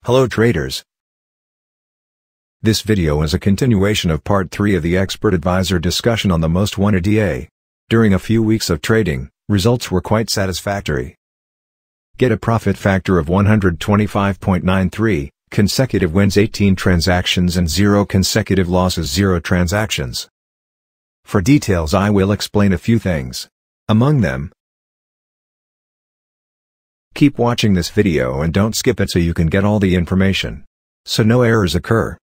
Hello traders. This video is a continuation of part 3 of the expert advisor discussion on the most wanted EA. During a few weeks of trading, results were quite satisfactory. Get a profit factor of 125.93, consecutive wins 18 transactions and 0 consecutive losses 0 transactions. For details I will explain a few things. Among them, keep watching this video and don't skip it so you can get all the information, so no errors occur.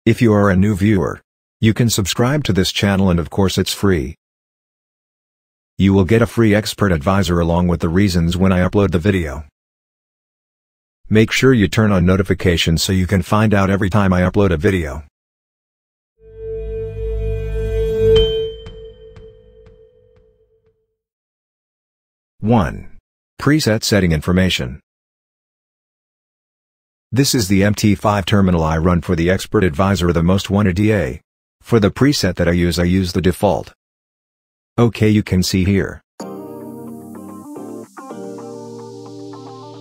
If you are a new viewer, you can subscribe to this channel and of course it's free. You will get a free expert advisor along with the reasons when I upload the video. Make sure you turn on notifications so you can find out every time I upload a video. One. Preset setting information. This is the MT5 terminal I run for the expert advisor of the most wanted EA. For the preset that I use the default. Okay, you can see here.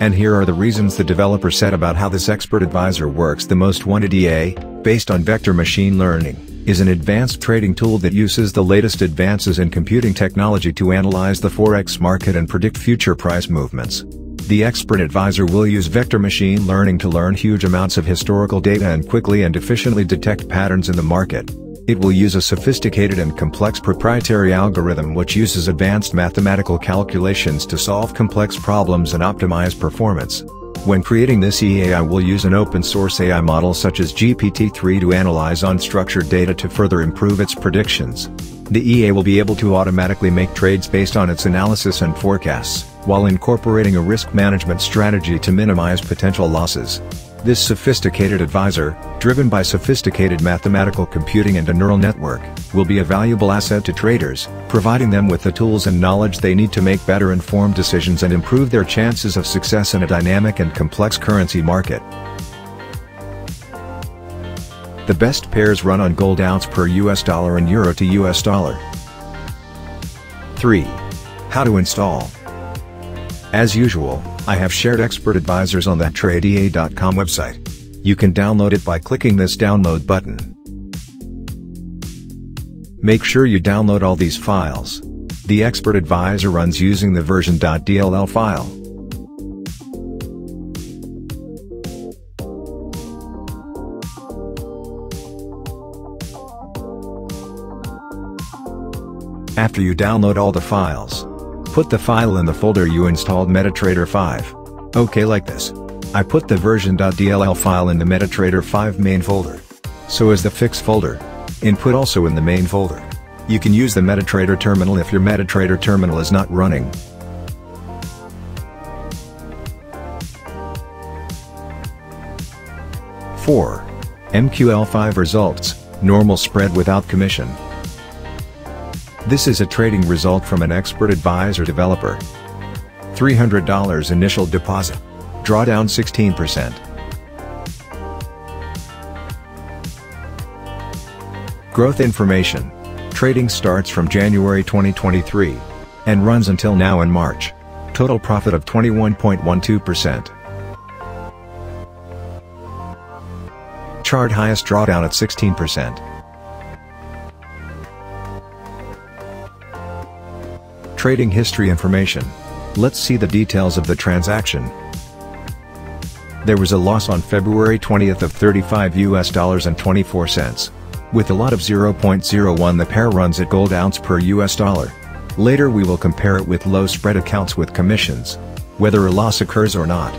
And here are the reasons the developer said about how this expert advisor works. The most wanted EA, based on vector machine learning, is an advanced trading tool that uses the latest advances in computing technology to analyze the Forex market and predict future price movements. The expert advisor will use vector machine learning to learn huge amounts of historical data and quickly and efficiently detect patterns in the market. It will use a sophisticated and complex proprietary algorithm which uses advanced mathematical calculations to solve complex problems and optimize performance. When creating this EA, I will use an open-source AI model such as GPT-3 to analyze unstructured data to further improve its predictions. The EA will be able to automatically make trades based on its analysis and forecasts, while incorporating a risk management strategy to minimize potential losses. This sophisticated advisor, driven by sophisticated mathematical computing and a neural network, will be a valuable asset to traders, providing them with the tools and knowledge they need to make better informed decisions and improve their chances of success in a dynamic and complex currency market. The best pairs run on gold ounce per US dollar and euro to US dollar. 3. How to install. As usual, I have shared expert advisors on that TradeEA.com website. You can download it by clicking this download button. Make sure you download all these files. The expert advisor runs using the version.dll file. After you download all the files, put the file in the folder you installed MetaTrader 5. Okay, like this. I put the version.dll file in the MetaTrader 5 main folder. So is the fix folder. Input also in the main folder. You can use the MetaTrader terminal if your MetaTrader terminal is not running. Four. MQL5 results, normal spread without commission. This is a trading result from an expert advisor developer. $300 initial deposit. Drawdown 16%. Growth information. Trading starts from January 2023 and runs until now in March. Total profit of 21.12%. Chart highest drawdown at 16%. Trading history information. Let's see the details of the transaction. There was a loss on February 20th of $35.24. With a lot of 0.01, the pair runs at gold ounce per US dollar. Later we will compare it with low spread accounts with commissions, whether a loss occurs or not.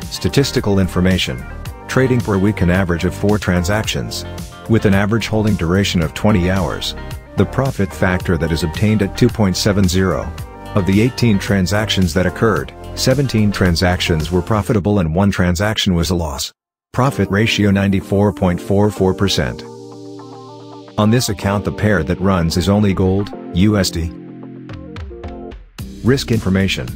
Statistical information. Trading per week, an average of 4 transactions. With an average holding duration of 20 hours. The profit factor that is obtained at 2.70. Of the 18 transactions that occurred, 17 transactions were profitable and 1 transaction was a loss. Profit ratio 94.44%. On this account the pair that runs is only gold, USD. Risk information.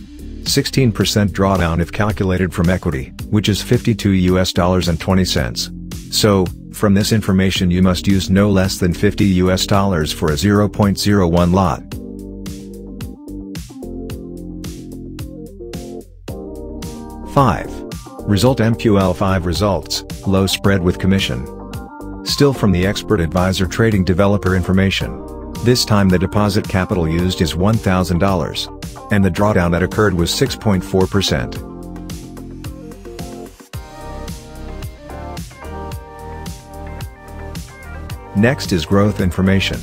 16% drawdown if calculated from equity, which is $52.20. So, from this information you must use no less than $50 for a 0.01 lot. 5. Result MQL5 results, low spread with commission. Still from the Expert Advisor Trading Developer information. This time the deposit capital used is $1,000. And the drawdown that occurred was 6.4%. Next is growth information.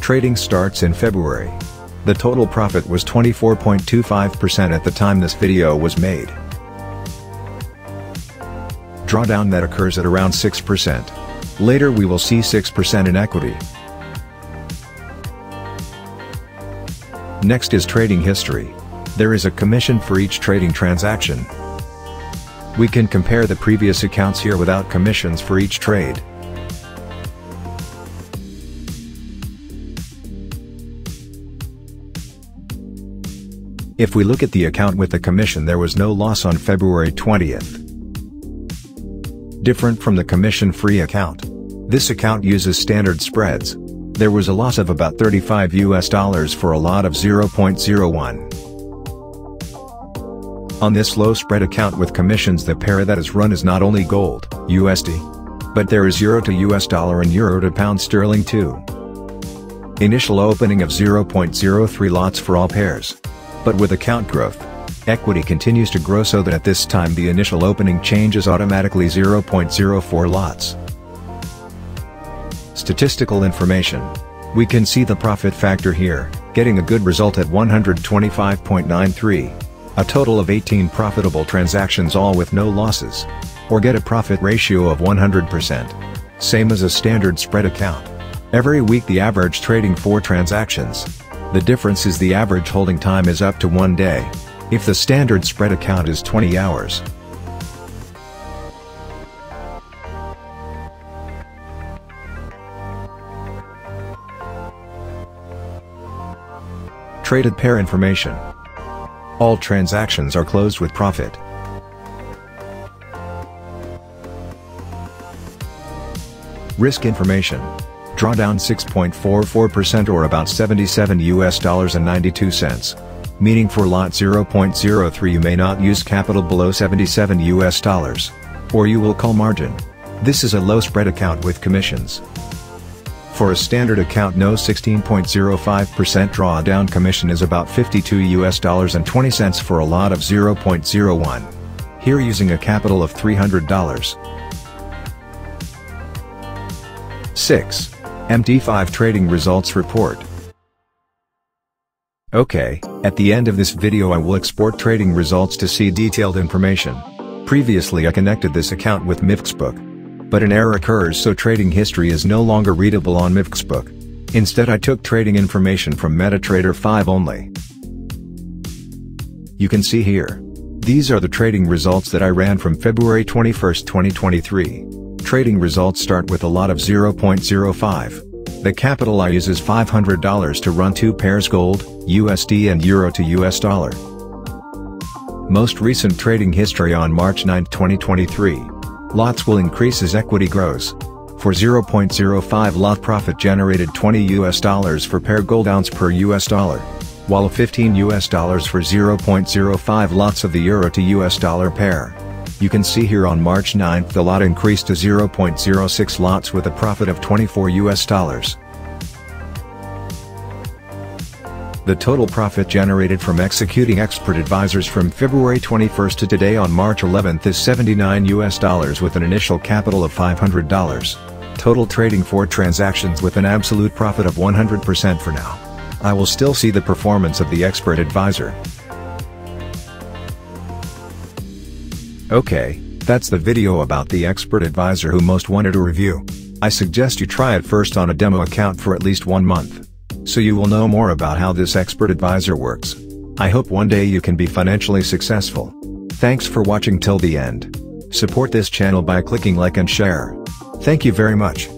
Trading starts in February. The total profit was 24.25% at the time this video was made. Drawdown that occurs at around 6%. Later we will see 6% in equity. Next is trading history. There is a commission for each trading transaction. We can compare the previous accounts here without commissions for each trade. If we look at the account with the commission, there was no loss on February 20th. Different from the commission-free account. This account uses standard spreads. There was a loss of about $35 for a lot of 0.01. On this low spread account with commissions, the pair that is run is not only gold, USD, but there is euro to US dollar and euro to pound sterling too. Initial opening of 0.03 lots for all pairs. But with account growth, equity continues to grow so that at this time the initial opening changes automatically 0.04 lots. Statistical information. We can see the profit factor here, getting a good result at 125.93. A total of 18 profitable transactions, all with no losses. Or get a profit ratio of 100%. Same as a standard spread account. Every week the average trading 4 transactions. The difference is the average holding time is up to 1 day. If the standard spread account is 20 hours. Traded pair information. All transactions are closed with profit. Risk information. Drawdown 6.44% or about $77.92. Meaning for lot 0.03 you may not use capital below $77. Or you will call margin. This is a low spread account with commissions. For a standard account, no 16.05% drawdown commission is about $52.20 for a lot of 0.01. Here using a capital of $300. 6. MT5 Trading Results Report. Okay, at the end of this video I will export trading results to see detailed information. Previously I connected this account with MIFXbook. But an error occurs, so trading history is no longer readable on MIFXbook. Instead I took trading information from MetaTrader 5 only. You can see here. These are the trading results that I ran from February 21st, 2023. Trading results start with a lot of 0.05. The capital I use is $500 to run 2 pairs gold, USD and euro to US dollar. Most recent trading history on March 9, 2023. Lots will increase as equity grows. For 0.05 lot profit generated $20 for pair gold ounce per US dollar. While $15 for 0.05 lots of the euro to US dollar pair. You can see here on March 9th the lot increased to 0.06 lots with a profit of $24. The total profit generated from executing Expert Advisors from February 21st to today on March 11th is $79 with an initial capital of $500. Total trading 4 transactions with an absolute profit of 100% for now. I will still see the performance of the Expert Advisor. Okay, that's the video about the Expert Advisor who most wanted a review. I suggest you try it first on a demo account for at least 1 month. So you will know more about how this Expert Advisor works. I hope one day you can be financially successful. Thanks for watching till the end. Support this channel by clicking like and share. Thank you very much.